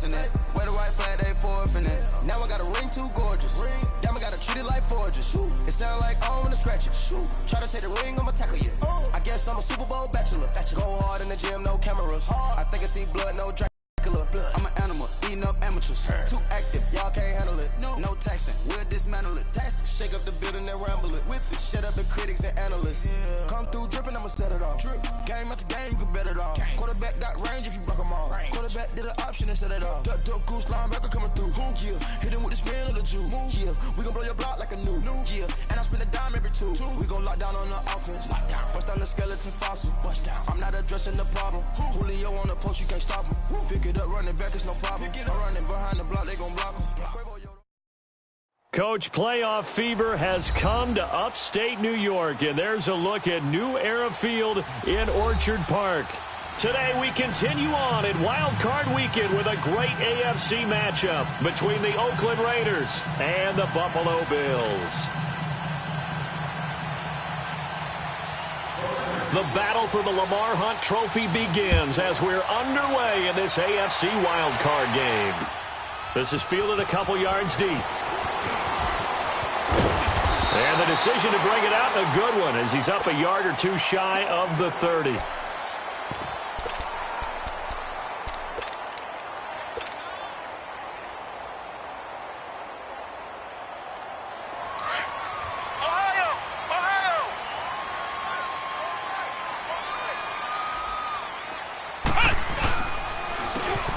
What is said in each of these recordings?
forcing it. Wear the white flag, they forfeiting it. Now I got a ring too gorgeous. Damn, I gotta treat it like forges. It sound like I wanna scratch it. Try to take the ring, I'ma tackle you. I guess I'm a Super Bowl bachelor. Go hard in the gym, no cameras. I think I see blood, no Dracula. I'm an animal, eating up amateurs. Too active, y'all can't handle it. No taxing, we'll dismantle it. Shake up the building and ramble it. Whip it, shut up the critics and analysts. Come through dripping, I'ma set it off. Game after game, you can bet it off. Quarterback got range if you block them all. Quarterback did an option and set it off. Duck goose linebacker coming through. Yeah, hit him with the spin of the Jew. Yeah, we gon' blow your block like a new. Yeah, and I spend a dime every two. We gon' lock down on the offense. Bust down the skeleton fossil. I'm not addressing the problem. Julio on the post, you can't stop him. Pick it up, running back, it's no problem. I'm running behind the block, they gon' block him. Coach, playoff fever has come to upstate New York, and there's a look at New Era Field in Orchard Park. Today we continue on in Wild Card Weekend with a great AFC matchup between the Oakland Raiders and the Buffalo Bills. The battle for the Lamar Hunt Trophy begins as we're underway in this AFC Wild Card game. This is fielded a couple yards deep. And the decision to bring it out, a good one, as he's up a yard or two shy of the 30.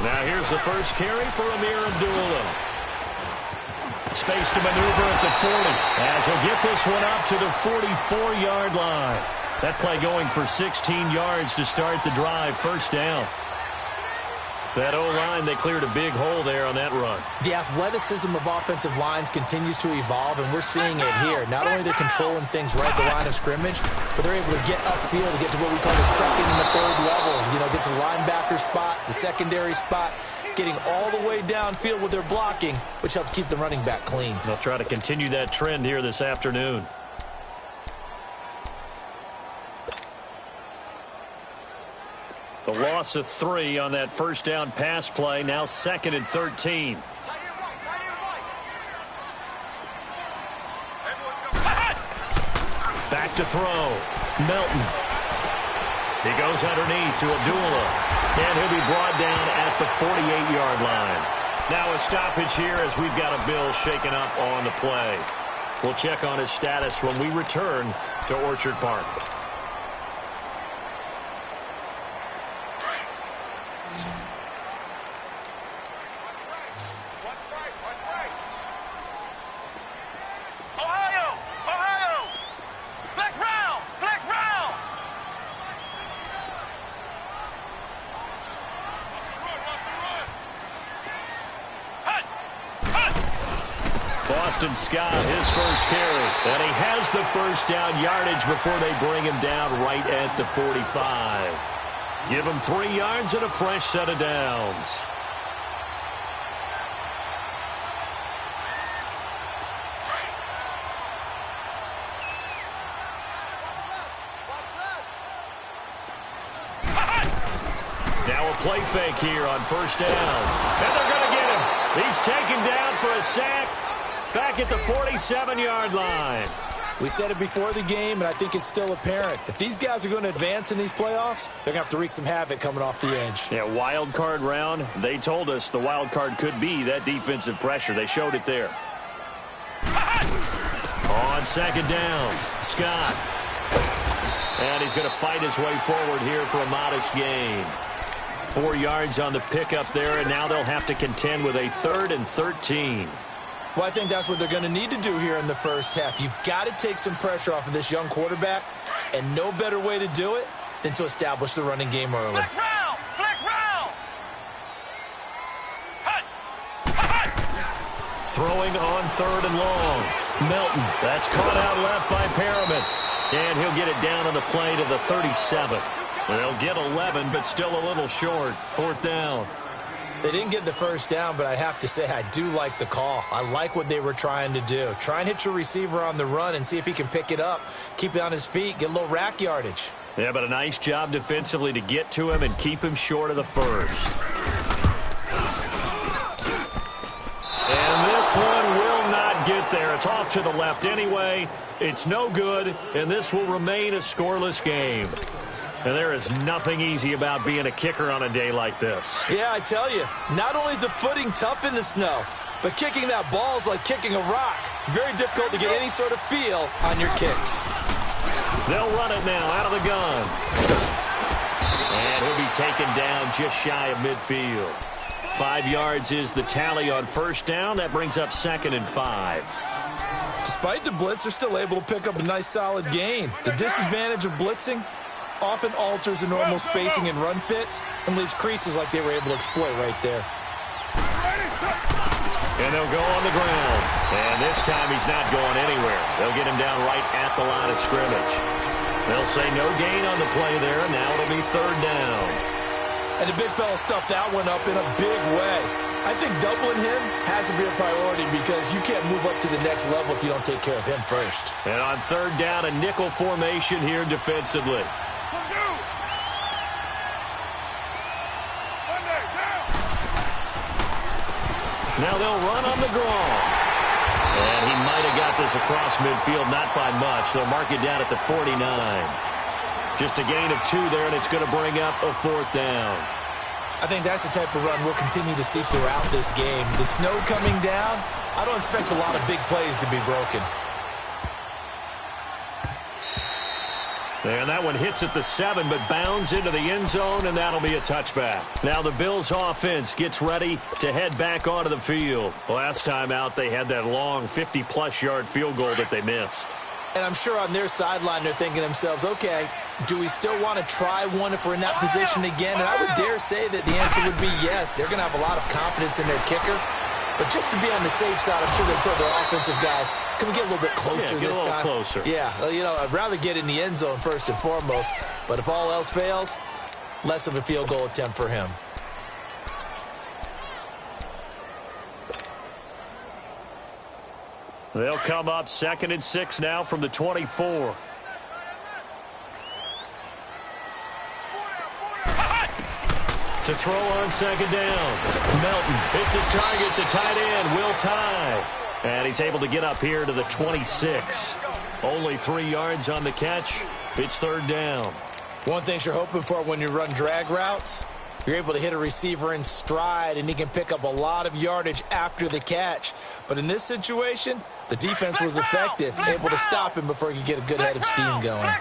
Now here's the first carry for Amir Abdullah. Space to maneuver at the 40 as he'll get this one up to the 44-yard line. That play going for 16 yards to start the drive, first down. That O-line, they cleared a big hole there on that run. The athleticism of offensive lines continues to evolve, and we're seeing it here. Not only are they controlling things right at the line of scrimmage, but they're able to get upfield to get to what we call the second and the third levels. You know, get to the linebacker spot, the secondary spot, getting all the way downfield with their blocking, which helps keep the running back clean. They'll try to continue that trend here this afternoon. The loss of 3 on that first down pass play, now 2nd and 13. Back to throw. Melton. He goes underneath to Abdullah. And he'll be brought down at the 48-yard line. Now a stoppage here as we've got a Bill shaken up on the play. We'll check on his status when we return to Orchard Park. Boston Scott, his first carry. And he has the first down yardage before they bring him down right at the 45. Give him 3 yards and a fresh set of downs. Now a play fake here on first down. And they're going to get him. He's taken down for a sack. Back at the 47-yard line. We said it before the game, and I think it's still apparent. If these guys are going to advance in these playoffs, they're going to have to wreak some havoc coming off the edge. Yeah, wild card round. They told us the wild card could be that defensive pressure. They showed it there. On second down, Scott. And he's going to fight his way forward here for a modest gain. 4 yards on the pickup there, and now they'll have to contend with a 3rd and 13. Well, I think that's what they're going to need to do here in the first half. You've got to take some pressure off of this young quarterback, and no better way to do it than to establish the running game early. Flex round! Flex round! Throwing on 3rd and long. Melton, that's caught out left by Perriman. And he'll get it down on the play to the 37. They'll get 11, but still a little short. 4th down. They didn't get the first down, but I have to say I do like the call. I like what they were trying to do. Try and hit your receiver on the run and see if he can pick it up, keep it on his feet, get a little rack yardage. Yeah, but a nice job defensively to get to him and keep him short of the first. up there. It's off to the left anyway. It's no good, and this will remain a scoreless game. And there is nothing easy about being a kicker on a day like this. Yeah, I tell you, not only is the footing tough in the snow, but kicking that ball is like kicking a rock. Very difficult to get any sort of feel on your kicks. They'll run it now out of the gun. And he'll be taken down just shy of midfield. 5 yards is the tally on first down. That brings up 2nd and 5. Despite the blitz, they're still able to pick up a nice solid gain. The disadvantage of blitzing often alters the normal spacing and run fits and leaves creases like they were able to exploit right there. And they'll go on the ground. And this time he's not going anywhere. They'll get him down right at the line of scrimmage. They'll say no gain on the play there. Now it'll be 3rd down. And the big fella stuffed that one up in a big way. I think doubling him has to be a priority because you can't move up to the next level if you don't take care of him first. And on 3rd down, a nickel formation here defensively. Now they'll run on the draw. And he might have got this across midfield, not by much. They'll mark it down at the 49. Just a gain of 2 there, and it's going to bring up a 4th down. I think that's the type of run we'll continue to see throughout this game. The snow coming down, I don't expect a lot of big plays to be broken. And that one hits at the 7, but bounds into the end zone, and that'll be a touchback. Now the Bills' offense gets ready to head back onto the field. Last time out, they had that long 50-plus yard field goal that they missed. And I'm sure on their sideline they're thinking to themselves, okay, do we still want to try one if we're in that position again? And I would dare say that the answer would be yes. They're going to have a lot of confidence in their kicker. But just to be on the safe side, I'm sure they told their offensive guys, can we get a little bit closer this time? Get a little closer. Yeah, you know, I'd rather get in the end zone first and foremost. But if all else fails, less of a field goal attempt for him. They'll come up 2nd and 6 now from the 24. To throw on 2nd down. Melton hits his target, the tight end, Will Tye. And he's able to get up here to the 26. Only 3 yards on the catch. It's 3rd down. One thing you're hoping for when you run drag routes, you're able to hit a receiver in stride, and he can pick up a lot of yardage after the catch. But in this situation, the defense was effective, able to stop him before he could get a good head of steam going.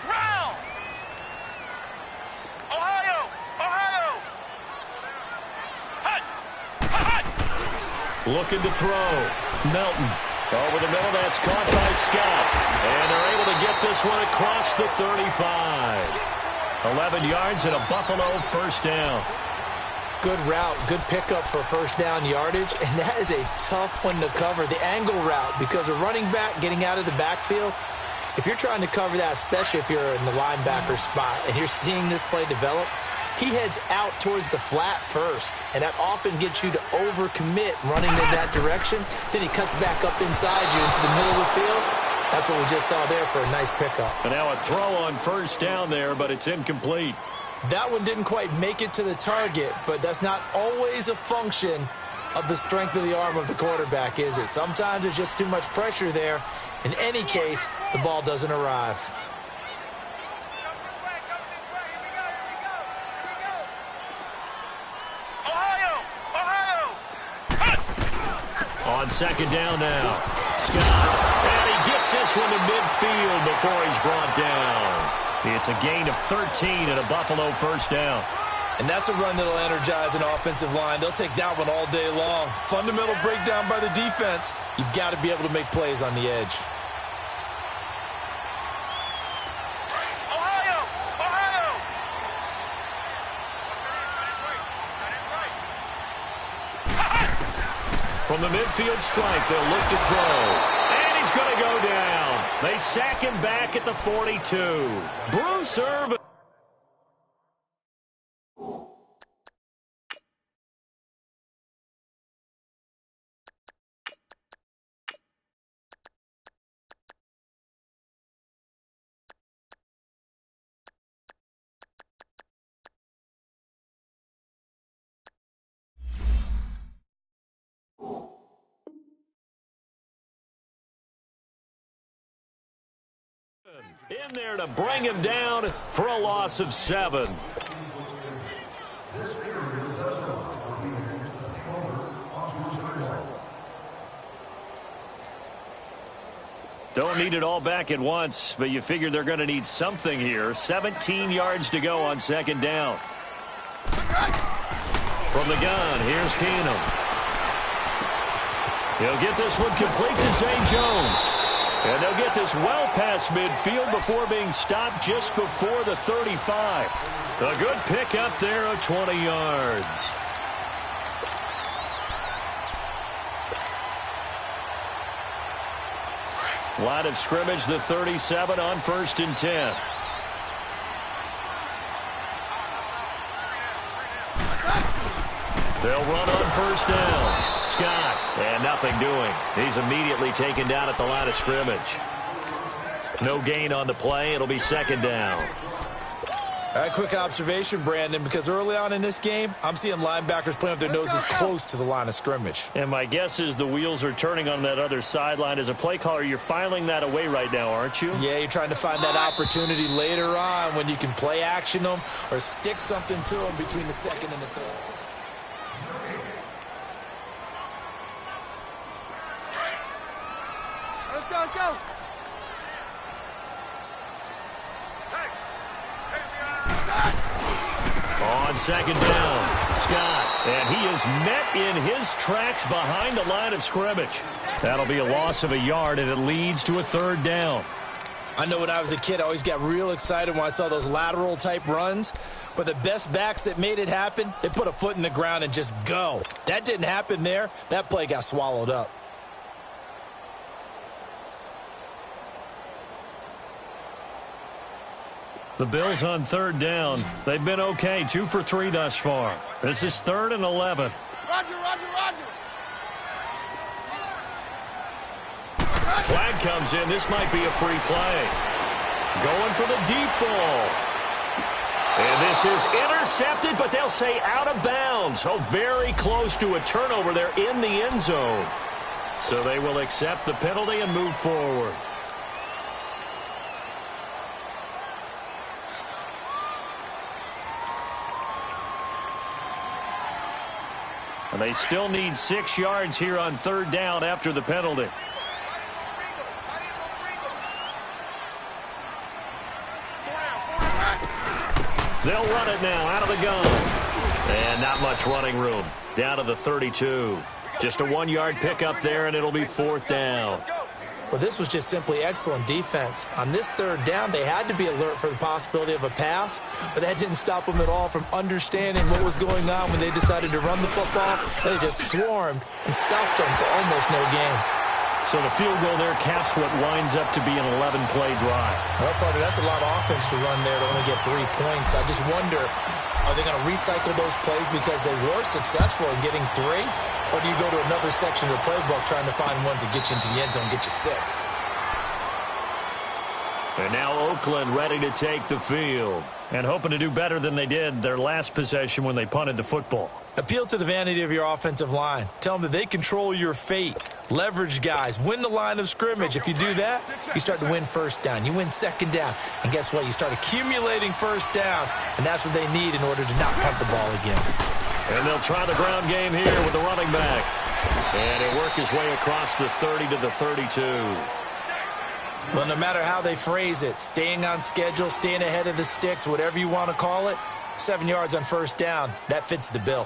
Looking to throw. Melton. Over the middle, that's caught by Scott. And they're able to get this one across the 35. 11 yards and a Buffalo 1st down. Good route, good pickup for 1st down yardage, and that is a tough one to cover. The angle route, because a running back getting out of the backfield, if you're trying to cover that, especially if you're in the linebacker spot and you're seeing this play develop, he heads out towards the flat first, and that often gets you to overcommit running in that direction. Then he cuts back up inside you into the middle of the field. That's what we just saw there for a nice pickup. And now a throw on 1st down there, but it's incomplete. That one didn't quite make it to the target, but that's not always a function of the strength of the arm of the quarterback, is it? Sometimes there's just too much pressure there. In any case, the ball doesn't arrive. On 2nd down now. Scott. And he gets this one to midfield before he's brought down. It's a gain of 13 and a Buffalo 1st down. And that's a run that'll energize an offensive line. They'll take that one all day long. Fundamental breakdown by the defense. You've got to be able to make plays on the edge. From the midfield stripe, they'll look to throw. And he's going to go down. They sack him back at the 42. Bruce Irvin. In there to bring him down for a loss of 7. Don't need it all back at once, but you figure they're going to need something here. 17 yards to go on second down. From the gun, here's Keenum. He'll get this one complete to Zay Jones. And they'll get this well past midfield before being stopped just before the 35. A good pick up there of 20 yards. Line of scrimmage, the 37 on 1st and 10. They'll run on 1st down. Scott, and nothing doing. He's immediately taken down at the line of scrimmage. No gain on the play. It'll be 2nd down. All right, quick observation, Brandon, because early on in this game, I'm seeing linebackers playing with their noses close to the line of scrimmage. And my guess is the wheels are turning on that other sideline. As a play caller, you're filing that away right now, aren't you? Yeah, you're trying to find that opportunity later on when you can play action them or stick something to them between the 2nd and the 3rd. Let's go. On 2nd down, Scott, and he is met in his tracks behind the line of scrimmage. That'll be a loss of a yard, and it leads to a 3rd down. I know when I was a kid, I always got real excited when I saw those lateral-type runs. But the best backs that made it happen, they put a foot in the ground and just go. That didn't happen there. That play got swallowed up. The Bills on 3rd down. They've been okay, 2 for 3 thus far. This is 3rd and 11. Roger. Flag comes in. This might be a free play. Going for the deep ball. And this is intercepted, but they'll say out of bounds. Oh, very close to a turnover there in the end zone. So they will accept the penalty and move forward. And they still need 6 yards here on 3rd down after the penalty. They'll run it now out of the gun. And not much running room. Down to the 32. Just a 1-yard pickup there, and it'll be 4th down. Well, this was just simply excellent defense. On this 3rd down, they had to be alert for the possibility of a pass, but that didn't stop them at all from understanding what was going on when they decided to run the football, and they just swarmed and stopped them for almost no gain. So the field goal there caps what winds up to be an 11-play drive. Well, partner, that's a lot of offense to run there to only get 3 points. I just wonder, are they going to recycle those plays because they were successful in getting 3? Or do you go to another section of the playbook trying to find ones that get you into the end zone and get you 6? And now Oakland ready to take the field and hoping to do better than they did their last possession when they punted the football. Appeal to the vanity of your offensive line. Tell them that they control your fate. Leverage guys. Win the line of scrimmage. If you do that, you start to win 1st down. You win 2nd down. And guess what? You start accumulating 1st downs. And that's what they need in order to not punt the ball again. And they'll try the ground game here with the running back. And he'll work his way across the 30 to the 32. Well, no matter how they phrase it, staying on schedule, staying ahead of the sticks, whatever you want to call it, 7 yards on 1st down, that fits the bill.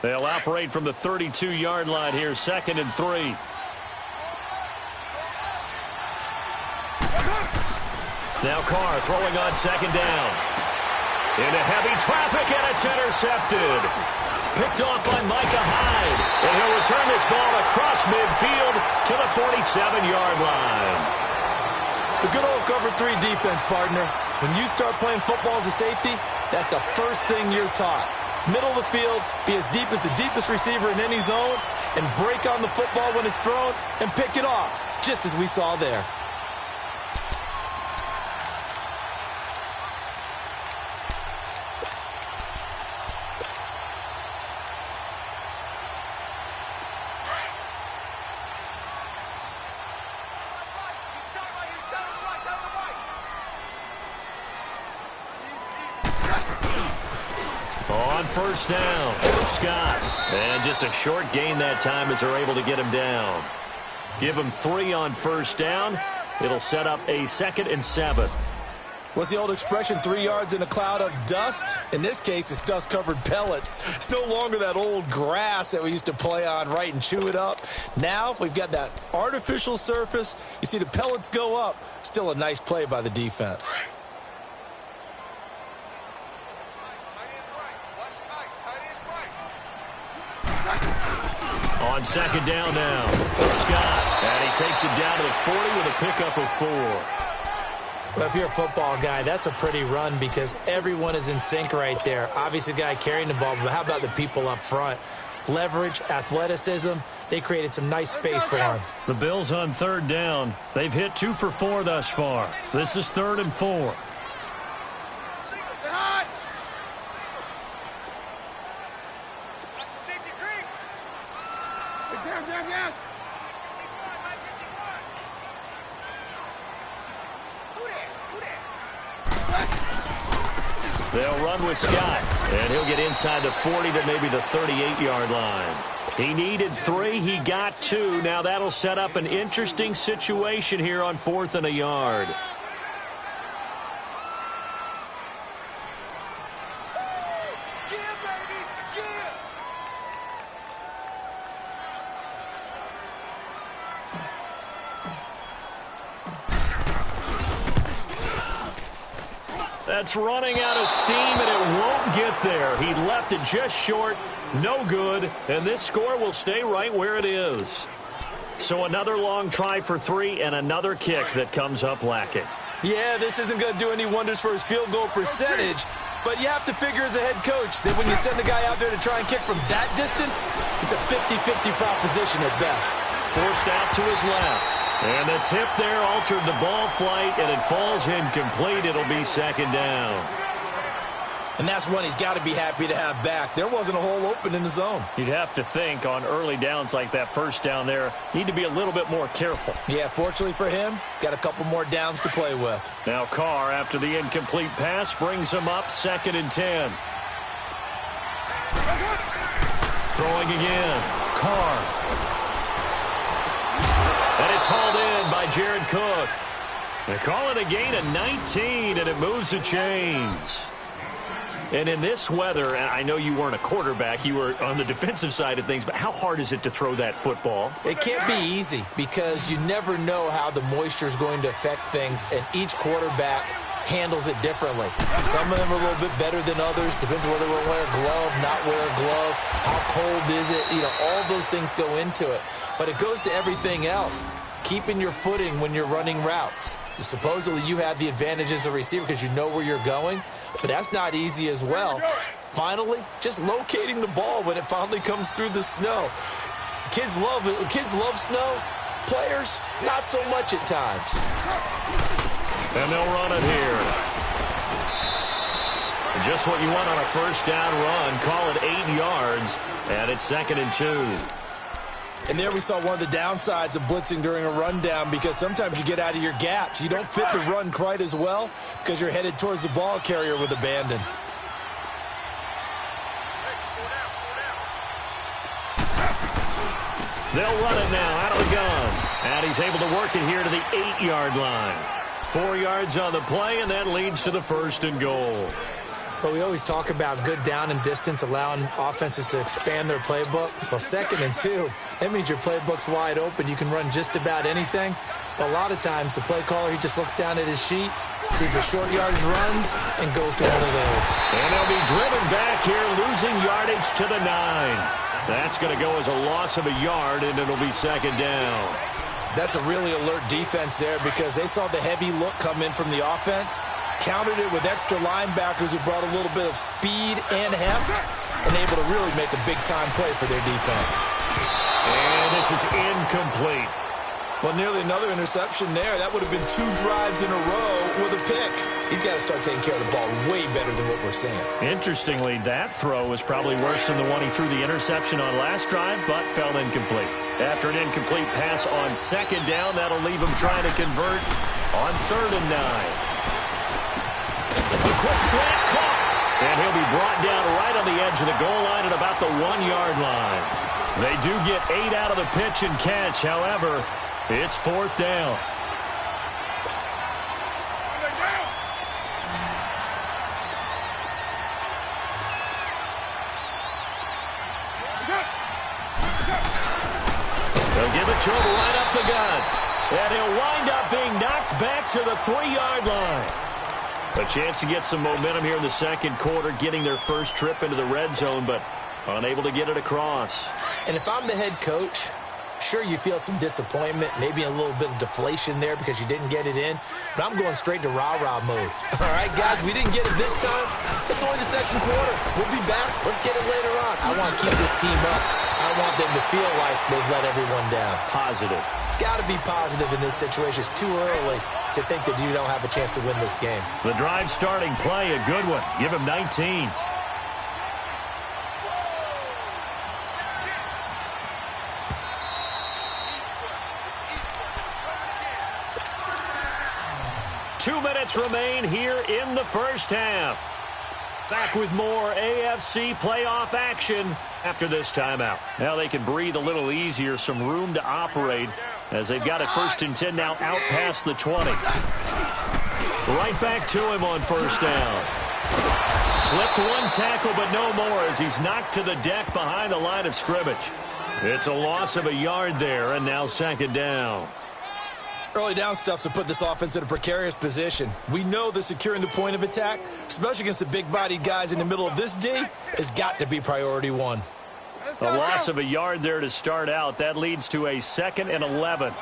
They'll operate from the 32-yard line here, 2nd and 3. Now Carr throwing on 2nd down. Into heavy traffic, and it's intercepted. Picked off by Micah Hyde. And he'll return this ball across midfield to the 47-yard line. The good old cover 3 defense, partner. When you start playing football as a safety, that's the first thing you're taught. Middle of the field, be as deep as the deepest receiver in any zone, and break on the football when it's thrown and pick it off, just as we saw there. On first down, Scott. And just a short gain that time as they're able to get him down. Give him 3 on first down. It'll set up a 2nd and 7. What's the old expression, 3 yards in a cloud of dust? In this case, it's dust-covered pellets. It's no longer that old grass that we used to play on, right, and chew it up. Now we've got that artificial surface. You see the pellets go up. Still a nice play by the defense. On 2nd down now, Scott. And he takes it down to the 40 with a pickup of 4. Well, if you're a football guy, that's a pretty run because everyone is in sync right there. Obviously, the guy carrying the ball, but how about the people up front? Leverage, athleticism, they created some nice space for him. The Bills on 3rd down. They've hit 2 for 4 thus far. This is 3rd and 4. They'll run with Scott, and he'll get inside the 40 to maybe the 38-yard line. He needed 3. He got 2. Now that'll set up an interesting situation here on 4th and a yard. That's running out of steam, and it won't get there. He left it just short, no good, and this score will stay right where it is. So another long try for 3 and another kick that comes up lacking. Yeah, this isn't going to do any wonders for his field goal percentage, but you have to figure as a head coach that when you send a guy out there to try and kick from that distance, it's a 50-50 proposition at best. Forced out to his left. And the tip there altered the ball flight, and it falls incomplete. It'll be 2nd down. And that's one he's got to be happy to have back. There wasn't a hole open in the zone. You'd have to think on early downs like that first down there, need to be a little bit more careful. Yeah, fortunately for him, got a couple more downs to play with. Now Carr, after the incomplete pass, brings him up 2nd and 10. Throwing again. Carr. And it's hauled in by Jared Cook. They call it a gain of 19, and it moves the chains. And in this weather, and I know you weren't a quarterback, you were on the defensive side of things, but how hard is it to throw that football? It can't be easy because you never know how the moisture is going to affect things, and each quarterback handles it differently. Some of them are a little bit better than others. Depends whether we're wear a glove, not wear a glove, how cold is it. You know, all those things go into it. But it goes to everything else. Keeping your footing when you're running routes. Supposedly you have the advantage as a receiver because you know where you're going, but that's not easy as well. Finally, just locating the ball when it finally comes through the snow. Kids love it. Kids love snow. Players, not so much at times. And they'll run it here. Just what you want on a first down run. Call it 8 yards, and it's 2nd and 2. And there we saw one of the downsides of blitzing during a rundown because sometimes you get out of your gaps. You don't fit the run quite as well because you're headed towards the ball carrier with abandon. They'll run it now out of the gun. And he's able to work it here to the 8-yard line. 4 yards on the play, and that leads to the 1st and goal. But we always talk about good down and distance, allowing offenses to expand their playbook. Well, 2nd and 2, that means your playbook's wide open. You can run just about anything. But a lot of times, the play caller, he just looks down at his sheet, sees the short yardage runs, and goes to one of those. And they'll be driven back here, losing yardage to the 9. That's going to go as a loss of a yard, and it'll be 2nd down. That's a really alert defense there because they saw the heavy look come in from the offense, countered it with extra linebackers who brought a little bit of speed and heft, and able to really make a big-time play for their defense. And this is incomplete. Well, nearly another interception there. That would have been 2 drives in a row with a pick. He's got to start taking care of the ball way better than what we're seeing. Interestingly, that throw was probably worse than the one he threw the interception on last drive, but fell incomplete. After an incomplete pass on 2nd down, that'll leave him trying to convert on 3rd and 9. The quick slant caught. And he'll be brought down right on the edge of the goal line at about the 1-yard line. They do get 8 out of the pitch and catch. However, it's 4th down. They'll give it to him right up the gut. And he'll wind up being knocked back to the 3-yard line. A chance to get some momentum here in the second quarter, getting their first trip into the red zone, but unable to get it across. And if I'm the head coach, sure, you feel some disappointment, maybe a little bit of deflation there because you didn't get it in, but I'm going straight to rah-rah mode. All right, guys, we didn't get it this time. It's only the second quarter. We'll be back. Let's get it later on. I want to keep this team up. I want them to feel like they've let everyone down. Positive. Got to be positive in this situation. It's too early to think that you don't have a chance to win this game. The drive starting play, a good one. Give him 19. Two minutes remain here in the first half. Back with more AFC playoff action after this timeout. Now they can breathe a little easier, some room to operate as they've got it 1st and 10 now out past the 20. Right back to him on 1st down. Slipped one tackle, but no more as he's knocked to the deck behind the line of scrimmage. It's a loss of a yard there, and now 2nd down. Early down stuff's to put this offense in a precarious position. We know that securing the point of attack, especially against the big-bodied guys in the middle of this D, has got to be priority 1. A loss of a yard there to start out. That leads to a 2nd and 11.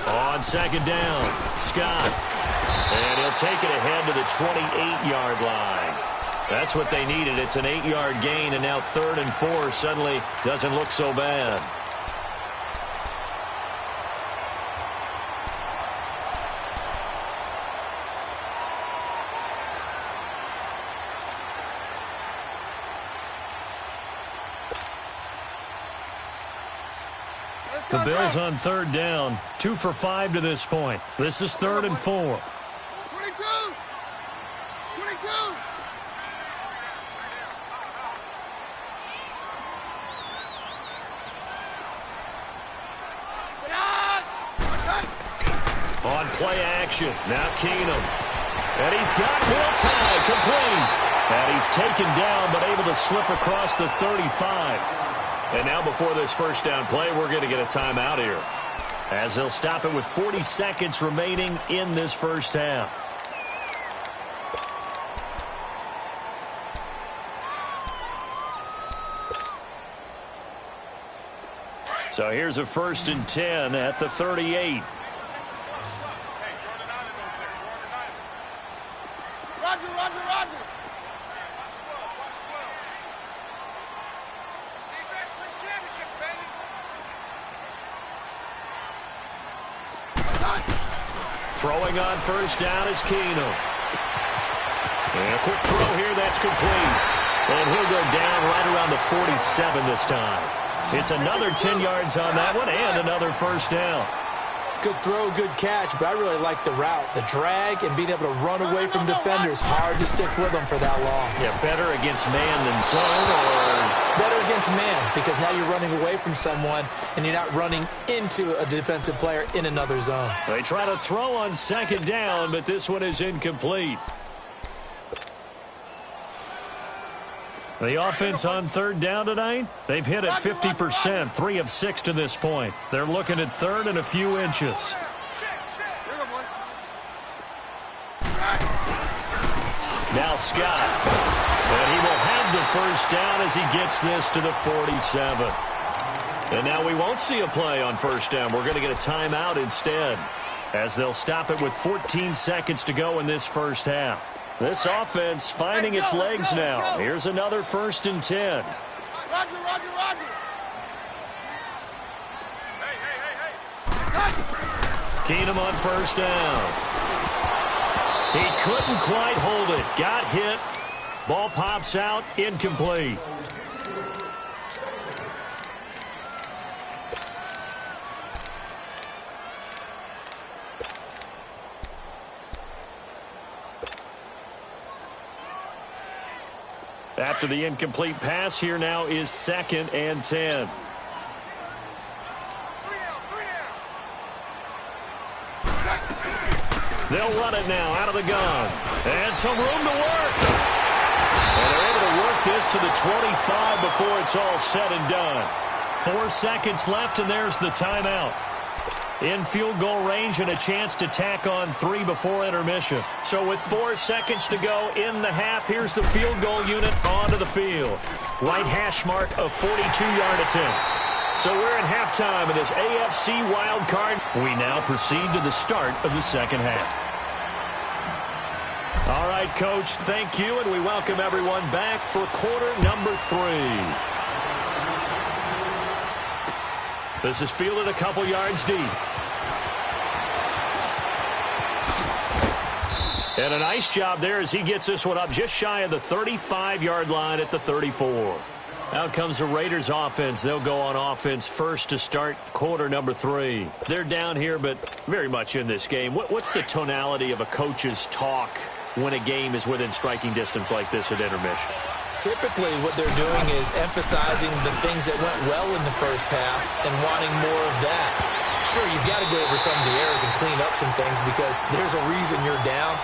On 2nd down, Scott. And he'll take it ahead to the 28-yard line. That's what they needed. It's an 8-yard gain, and now 3rd and 4 suddenly doesn't look so bad. The Bills on 3rd down, 2 for 5 to this point. This is 3rd and 4. 22. On play action, now Keenum. And he's got Will tied, complete. And he's taken down, but able to slip across the 35. And now before this 1st down play, we're going to get a timeout here, as they'll stop it with 40 seconds remaining in this first half. So here's a 1st and 10 at the 38. Roger. Throwing on 1st down is Keenum. And a quick throw here, that's complete. And he'll go down right around the 47 this time. It's another 10 yards on that one and another 1st down. Good throw, good catch, but I really like the route. The drag and being able to run away from defenders. Hard to stick with them for that long. Yeah, better against man than zone, or better against man, because now you're running away from someone and you're not running into a defensive player in another zone. They try to throw on 2nd down, but this one is incomplete. The offense on 3rd down tonight, they've hit at 50%, 3 of 6 to this point. They're looking at 3rd and a few inches. Now Scott. And he will have the 1st down as he gets this to the 47. And now we won't see a play on 1st down. We're going to get a timeout instead, as they'll stop it with 14 seconds to go in this first half. This offense finding its legs now. Here's another 1st and 10. Roger. Keenum on 1st down. He couldn't quite hold it. Got hit. Ball pops out. Incomplete. After the incomplete pass, here now is 2nd and 10. They'll run it now out of the gun. And some room to work. And they're able to work this to the 25 before it's all said and done. 4 seconds left, and there's the timeout. In field goal range and a chance to tack on 3 before intermission. So with 4 seconds to go in the half, here's the field goal unit onto the field. Right hash mark, a 42-yard attempt. So we're at halftime in this AFC wild card. We now proceed to the start of the second half. All right, Coach, thank you, and we welcome everyone back for quarter number 3. This is fielded a couple yards deep. And a nice job there as he gets this one up just shy of the 35-yard line at the 34. Out comes the Raiders offense. They'll go on offense first to start quarter number 3. They're down here, but very much in this game. What's the tonality of a coach's talk when a game is within striking distance like this at intermission? Typically, what they're doing is emphasizing the things that went well in the first half and wanting more of that. Sure, you've got to go over some of the errors and clean up some things because there's a reason you're down.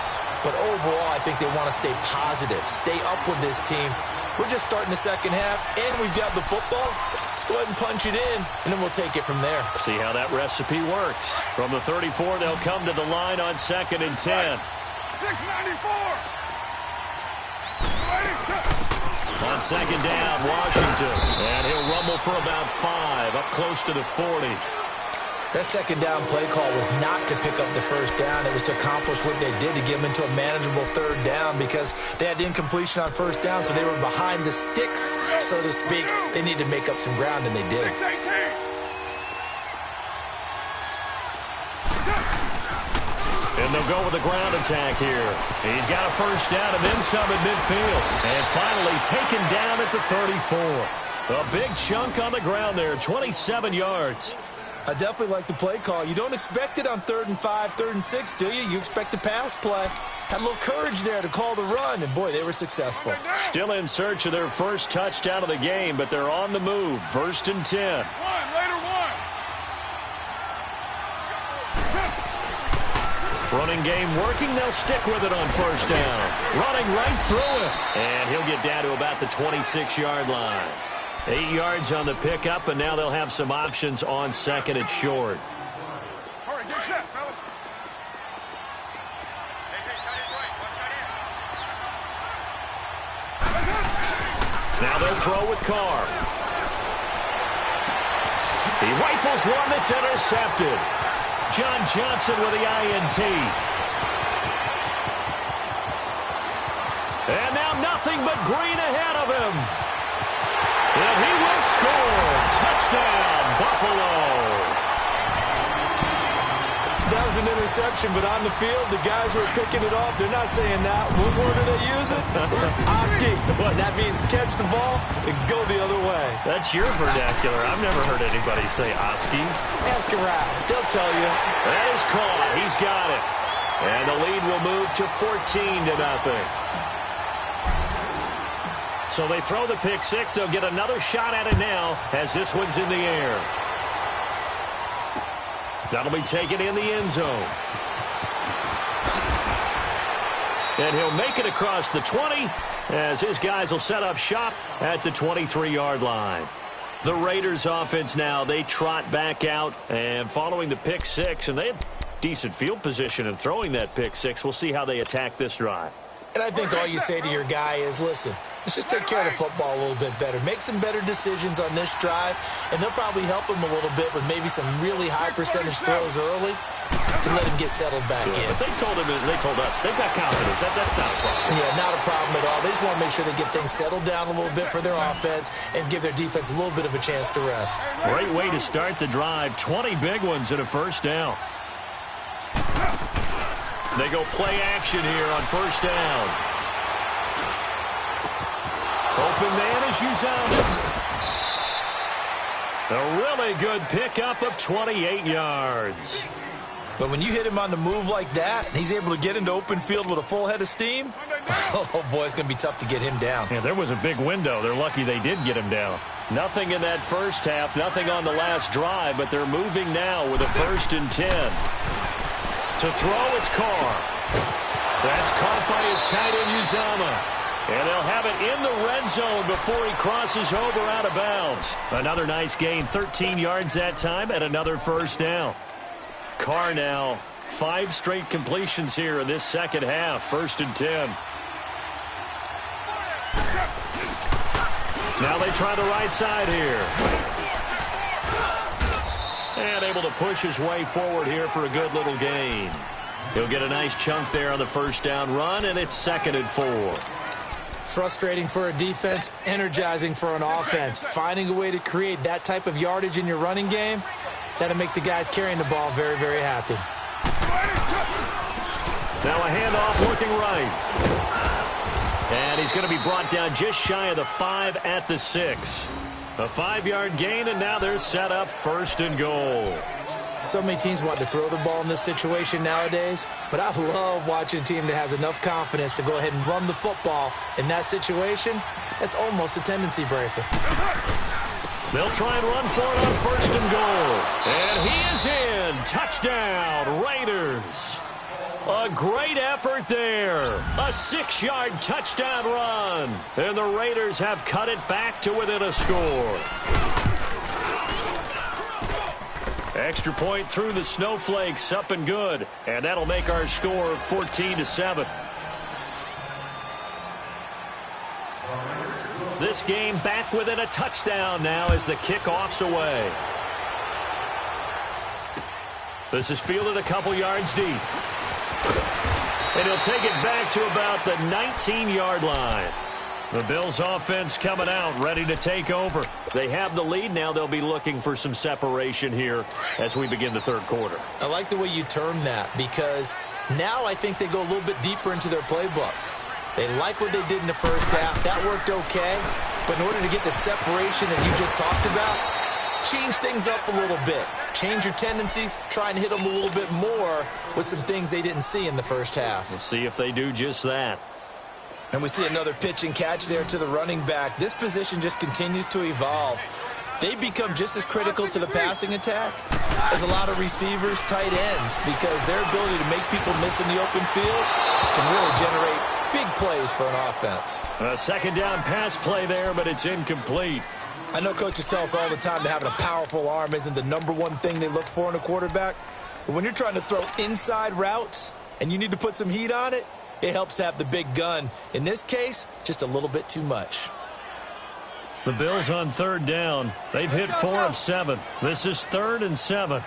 But overall, I think they want to stay positive, stay up with this team. We're just starting the second half, and we've got the football. Let's go ahead and punch it in, and then we'll take it from there. See how that recipe works. From the 34, they'll come to the line on 2nd and 10. 694. On 2nd down, Washington. And he'll rumble for about 5, up close to the 40. That 2nd down play call was not to pick up the first down. It was to accomplish what they did to get them into a manageable 3rd down because they had incompletion on 1st down, so they were behind the sticks, so to speak. They needed to make up some ground, and they did. 618. And they'll go with the ground attack here. He's got a 1st down and then some at midfield. And finally taken down at the 34. A big chunk on the ground there, 27 yards. I definitely like the play call. You don't expect it on 3rd and 5, 3rd and 6, do you? You expect a pass play. Had a little courage there to call the run, and boy, they were successful. Still in search of their first touchdown of the game, but they're on the move. 1st and 10. Running game working. They'll stick with it on 1st down. Running right through it. And he'll get down to about the 26-yard line. 8 yards on the pickup, and now they'll have some options on 2nd and short. All right, get set, fellas. Now they'll throw with Carr. He rifles one that's intercepted. John Johnson with the INT. And now nothing but green ahead of him. And he will score. Touchdown, Buffalo. That was an interception, but on the field, the guys who are picking it off, they're not saying that. What word are they using? It's Oski. And that means catch the ball and go the other way. That's your vernacular. I've never heard anybody say Oski. Ask around. They'll tell you. That is caught. He's got it. And the lead will move to 14-0. So they throw the pick 6. They'll get another shot at it now as this one's in the air. That'll be taken in the end zone. And he'll make it across the 20 as his guys will set up shop at the 23-yard line. The Raiders offense now, they trot back out and following the pick 6, and they have decent field position in throwing that pick 6. We'll see how they attack this drive. And I think all you say to your guy is, listen, let's just take care of the football a little bit better. Make some better decisions on this drive, and they'll probably help him a little bit with maybe some really high percentage throws early to let him get settled back in. But they told us, they've got confidence. That's not a problem. Yeah, not a problem at all. They just want to make sure they get things settled down a little bit for their offense and give their defense a little bit of a chance to rest. Great way to start the drive. 20 big ones and a 1st down. They go play action here on 1st down. Open man is Uzama. A really good pickup of 28 yards. But when you hit him on the move like that, and he's able to get into open field with a full head of steam, Oh, boy, it's going to be tough to get him down. Yeah, there was a big window. They're lucky they did get him down. Nothing in that first half, nothing on the last drive, but they're moving now with a 1st and 10. To throw, it's Carr. That's caught by his tight end, Uzama. And they'll have it in the red zone before he crosses over out of bounds. Another nice gain, 13 yards that time, and another 1st down. Carr now, 5 straight completions here in this second half, 1st and 10. Now they try the right side here. And able to push his way forward here for a good little gain. He'll get a nice chunk there on the 1st down run, and it's 2nd and 4. Frustrating for a defense, energizing for an offense. Finding a way to create that type of yardage in your running game, that'll make the guys carrying the ball very, very happy. Now a handoff looking right. And he's going to be brought down just shy of the 5 at the 6. A 5-yard gain, and now they're set up 1st and goal. So many teams want to throw the ball in this situation nowadays, but I love watching a team that has enough confidence to go ahead and run the football in that situation. That's almost a tendency breaker. They'll try and run for it on 1st and goal. And he is in. Touchdown, Raiders. A great effort there. A 6-yard touchdown run. And the Raiders have cut it back to within a score. Extra point through the snowflakes, up and good. And that'll make our score 14-7. This game back within a touchdown now as the kickoff's away. This is fielded a couple yards deep. And he'll take it back to about the 19-yard line. The Bills offense coming out, ready to take over. They have the lead. Now they'll be looking for some separation here as we begin the 3rd quarter. I like the way you term that, because now I think they go a little bit deeper into their playbook. They like what they did in the 1st half. That worked okay. But in order to get the separation that you just talked about, change things up a little bit. Change your tendencies. Try and hit them a little bit more with some things they didn't see in the 1st half. We'll see if they do just that. And we see another pitch and catch there to the running back. This position just continues to evolve. They become just as critical to the passing attack as a lot of receivers, tight ends, because their ability to make people miss in the open field can really generate big plays for an offense. A 2nd down pass play there, but it's incomplete. I know coaches tell us all the time that having a powerful arm isn't the #1 thing they look for in a quarterback. But when you're trying to throw inside routes and you need to put some heat on it, it helps have the big gun. In this case, just a little bit too much. The Bills on 3rd down. They've hit 4 of 7. This is 3rd and 7.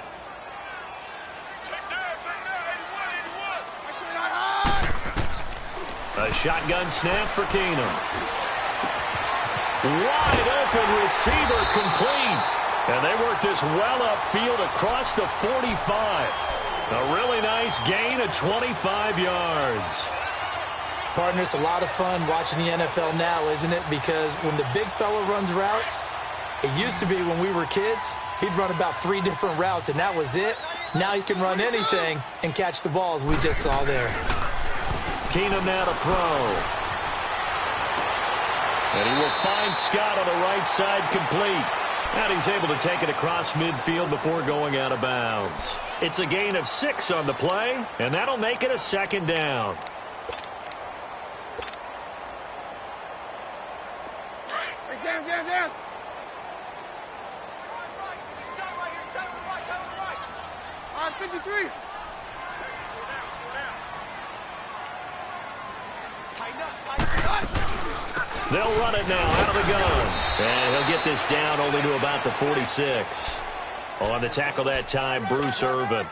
A shotgun snap for Keenum. Wide open receiver complete. And they work this well upfield across the 45. A really nice gain of 25 yards. Partner, it's a lot of fun watching the NFL now, isn't it? Because when the big fella runs routes, it used to be when we were kids, he'd run about 3 different routes, and that was it. Now he can run anything and catch the ball, as we just saw there. Keenum now to throw. And he will find Scott on the right side complete. And he's able to take it across midfield before going out of bounds. It's a gain of 6 on the play, and that'll make it a 2nd down. Down. 53. They'll run it now out of the gun. And he'll get this down only to about the 46. On the tackle that time, Bruce Irvin.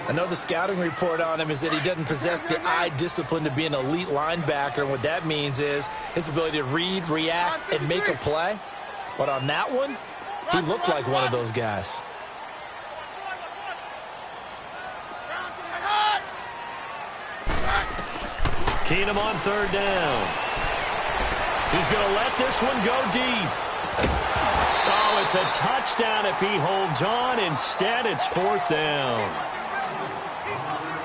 I know the scouting report on him is that he doesn't possess the eye discipline to be an elite linebacker. And what that means is his ability to read, react, and make a play. But on that one, he looked like one of those guys. Keenum on 3rd down. He's going to let this one go deep. Oh, it's a touchdown if he holds on. Instead, it's 4th down.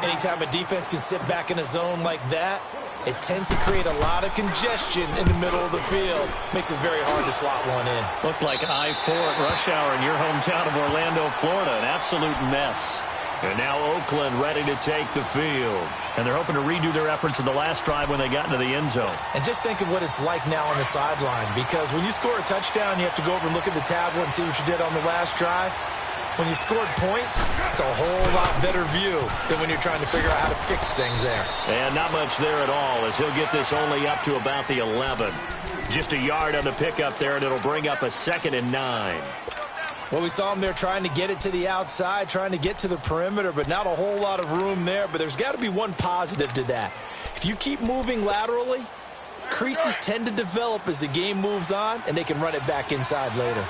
Anytime a defense can sit back in a zone like that, it tends to create a lot of congestion in the middle of the field. Makes it very hard to slot one in. Looked like I-4 at rush hour in your hometown of Orlando, Florida. An absolute mess. And now Oakland ready to take the field. And they're hoping to redo their efforts in the last drive when they got into the end zone. And just think of what it's like now on the sideline, because when you score a touchdown, you have to go over and look at the tablet and see what you did on the last drive. When you scored points, it's a whole lot better view than when you're trying to figure out how to fix things there. And not much there at all, as he'll get this only up to about the 11. Just a yard on the pickup there, and it'll bring up a 2nd and 9. Well, we saw him there trying to get it to the outside, trying to get to the perimeter, but not a whole lot of room there. But there's got to be one positive to that. If you keep moving laterally, creases tend to develop as the game moves on, and they can run it back inside later.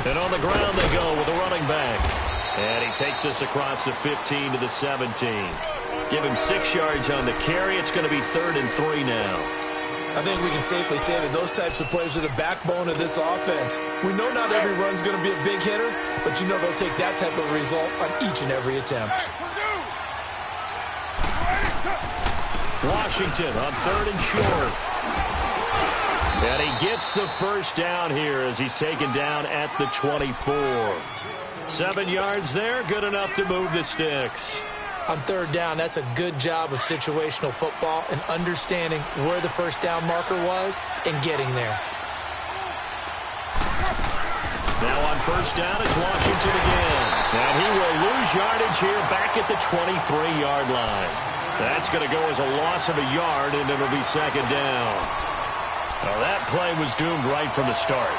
And on the ground they go with a running back. And he takes us across the 15 to the 17. Give him 6 yards on the carry. It's going to be 3rd and 3 now. I think we can safely say that those types of plays are the backbone of this offense. We know not every run's going to be a big hitter, but you know they'll take that type of result on each and every attempt. Washington on 3rd and short. And he gets the first down here as he's taken down at the 24. 7 yards there, good enough to move the sticks. On 3rd down, that's a good job of situational football and understanding where the first down marker was and getting there. Now on 1st down, it's Washington again. And he will lose yardage here back at the 23-yard line. That's going to go as a loss of a yard, and it'll be 2nd down. Well, that play was doomed right from the start.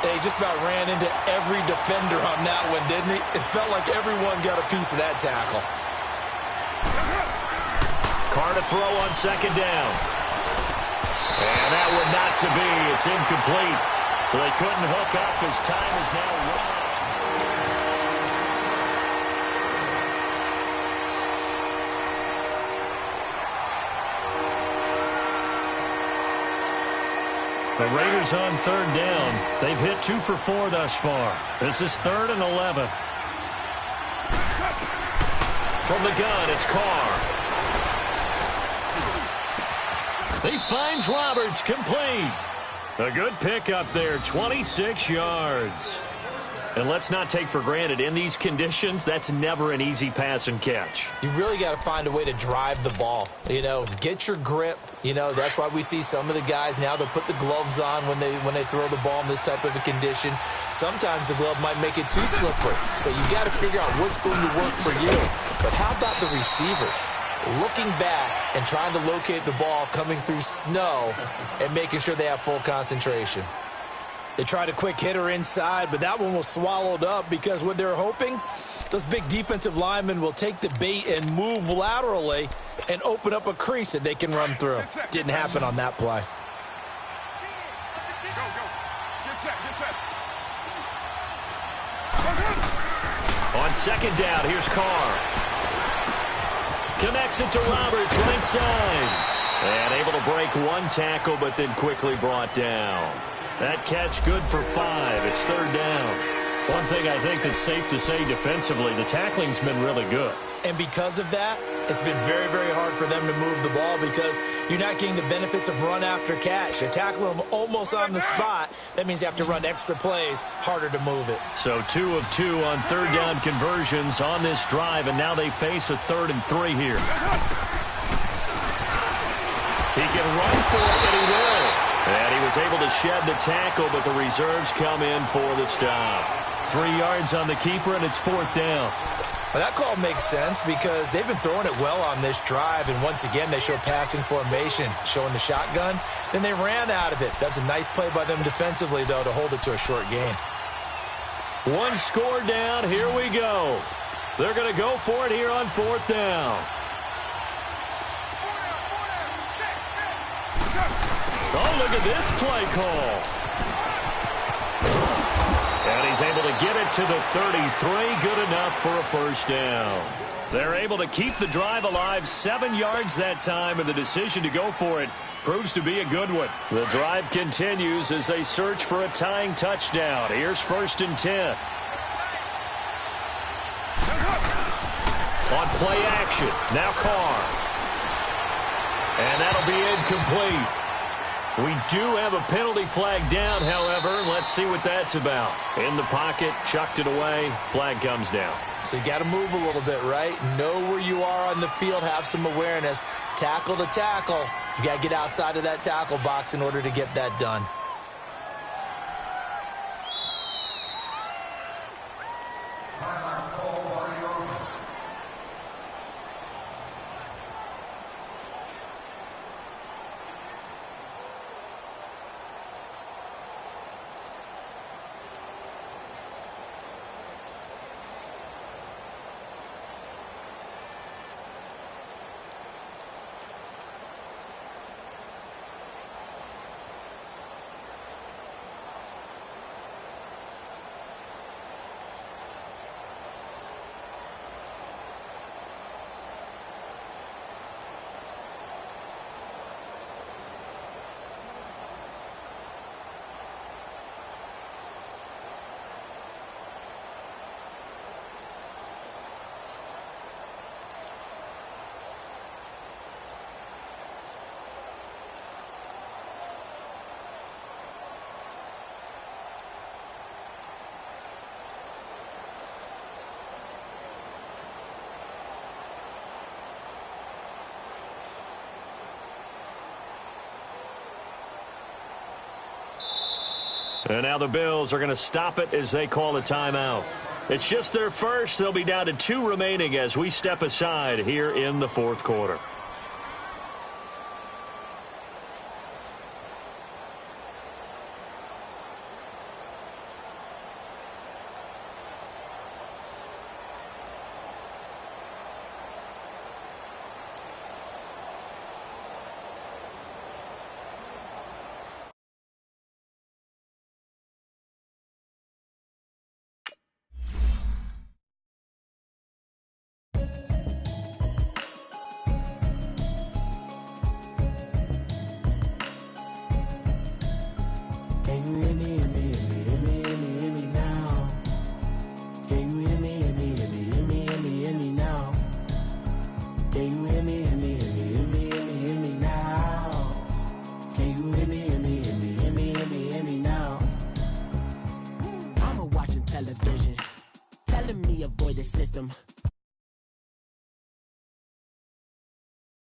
They just about ran into every defender on that one, didn't he? It felt like everyone got a piece of that tackle. Carr to throw on 2nd down. And that one not to be. It's incomplete. So they couldn't hook up as time is now running. The Raiders on 3rd down. They've hit 2 for 4 thus far. This is 3rd and 11. From the gun, it's Carr. He finds Roberts, complete. A good pickup there, 26 yards. And let's not take for granted, in these conditions, that's never an easy pass and catch. You really got to find a way to drive the ball. You know, get your grip. You know, that's why we see some of the guys now, they'll put the gloves on when they throw the ball in this type of a condition. Sometimes the glove might make it too slippery. So you got to figure out what's going to work for you. But how about the receivers? Looking back and trying to locate the ball coming through snow and making sure they have full concentration. They tried a quick hitter inside, but that one was swallowed up because what they're hoping, those big defensive linemen will take the bait and move laterally and open up a crease that they can run through. Didn't happen on that play. On 2nd down, here's Carr. Connects it to Roberts, right side. And able to break one tackle, but then quickly brought down. That catch good for 5. It's 3rd down. One thing I think that's safe to say defensively, the tackling's been really good. And because of that, it's been very, very hard for them to move the ball because you're not getting the benefits of run after catch. You tackle them almost on the spot. That means you have to run extra plays, harder to move it. So 2 of 2 on 3rd down conversions on this drive, and now they face a 3rd and 3 here. He can run for it, and he will. And he was able to shed the tackle, but the reserves come in for the stop. 3 yards on the keeper, and it's 4th down. Well, that call makes sense because they've been throwing it well on this drive, and once again, they show passing formation, showing the shotgun. Then they ran out of it. That's a nice play by them defensively, though, to hold it to a short gain. 1 score down. Here we go. They're going to go for it here on 4th down. Oh, look at this play call. And he's able to get it to the 33. Good enough for a 1st down. They're able to keep the drive alive. 7 yards that time, and the decision to go for it proves to be a good one. The drive continues as they search for a tying touchdown. Here's 1st and 10. On Play action. Now Carr. And that'll be incomplete. We do have a penalty flag down, however. Let's see what that's about. In the pocket, chucked it away. Flag comes down. So you got to move a little bit, right? Know where you are on the field. Have some awareness. Tackle to tackle. You got to get outside of that tackle box in order to get that done. And now the Bills are going to stop it as they call a timeout. It's just their first. They'll be down to 2 remaining as we step aside here in the fourth quarter. Can you hear me, hear me, hear me, hear me, hear me, hear me now? Can you hear me, hear me, hear me, hear me, hear me, hear me now? Can you hear me, hear me, hear me, hear me, hear me, hear me now? Can you hear me, hear me, hear me, hear me, hear me, hear me now? Mama watching television, telling me avoid the system.